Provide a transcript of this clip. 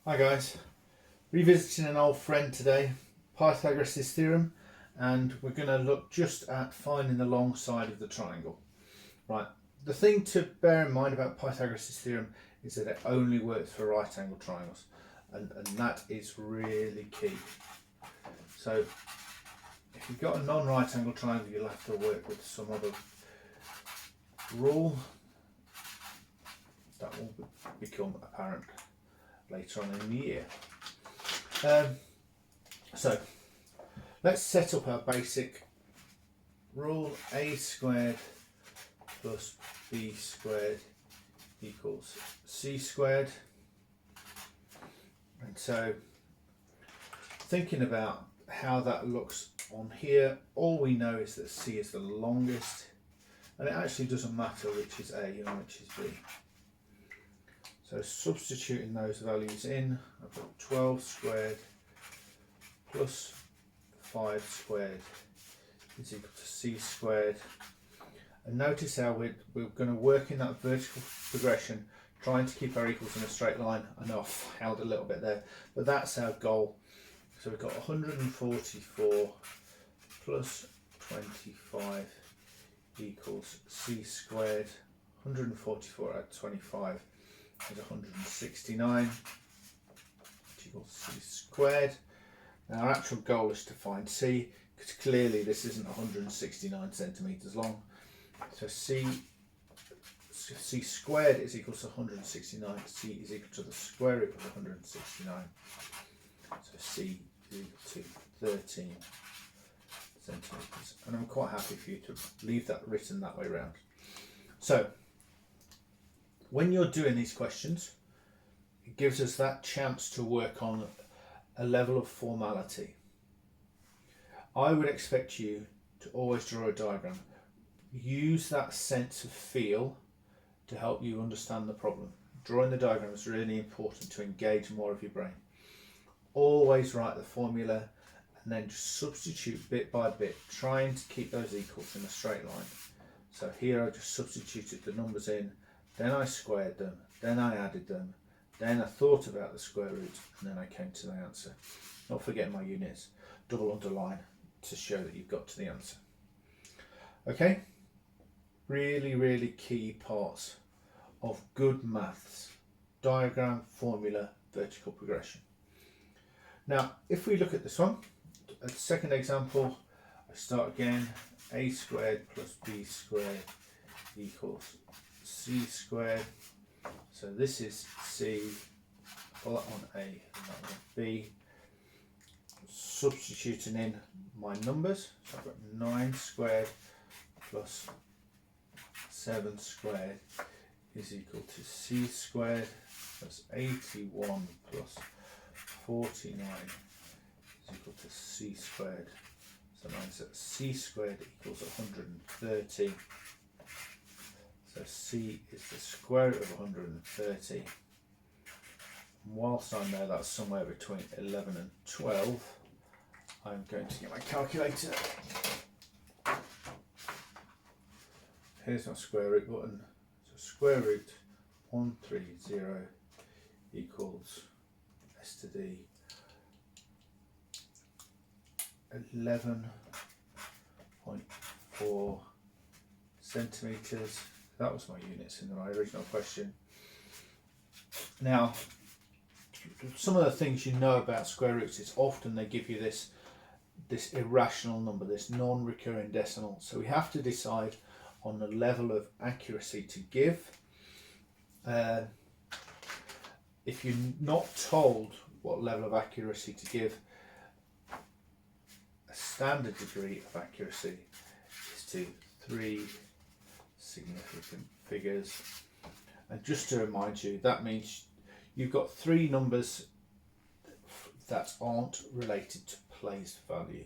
Hi guys, revisiting an old friend today, Pythagoras' theorem, and we're going to look just at finding the long side of the triangle. Right, the thing to bear in mind about Pythagoras' theorem is that it only works for right angle triangles, and that is really key. So if you've got a non-right angle triangle, you'll have to work with some other rule that will become apparent later on in the year. So let's set up our basic rule. A squared plus b squared equals c squared. And so thinking about how that looks on here, all we know is that c is the longest, and it actually doesn't matter which is a and which is b. So substituting those values in, I've got 12 squared plus 5 squared is equal to c squared. And notice how we're going to work in that vertical progression, trying to keep our equals in a straight line. I know I've held a little bit there, but that's our goal. So we've got 144 plus 25 equals c squared. 144 out of 25 is 169, which equals c squared. Now our actual goal is to find c, because clearly this isn't 169 centimetres long. So c squared is equal to 169, c is equal to the square root of 169. So c is equal to 13 centimetres. And I'm quite happy for you to leave that written that way around. So when you're doing these questions, it gives us that chance to work on a level of formality. I would expect you to always draw a diagram. Use that sense of feel to help you understand the problem. Drawing the diagram is really important to engage more of your brain. Always write the formula and then just substitute bit by bit, trying to keep those equals in a straight line. So here I just substituted the numbers in, then I squared them, then I added them, then I thought about the square root, and then I came to the answer. Not forgetting my units, double underline to show that you've got to the answer. Okay, really key parts of good maths: diagram, formula, vertical progression. Now if we look at this one, a second example, I start again. A squared plus b squared equals c squared. So this is c, pull that on a and that one b. Substituting in my numbers, so I've got 9 squared plus 7 squared is equal to c squared. That's 81 plus 49 is equal to c squared. So that means that c squared equals 130. So c is the square root of 130. And whilst I'm there, that's somewhere between 11 and 12. I'm going to get my calculator. Here's my square root button. So square root 130 equals s to d 11.4 centimetres. That was my units in my original question. Now, some of the things you know about square roots is often they give you this irrational number, this non-recurring decimal. So we have to decide on the level of accuracy to give. If you're not told what level of accuracy to give, a standard degree of accuracy is to 3 significant figures. And just to remind you, that means you've got 3 numbers that aren't related to place value.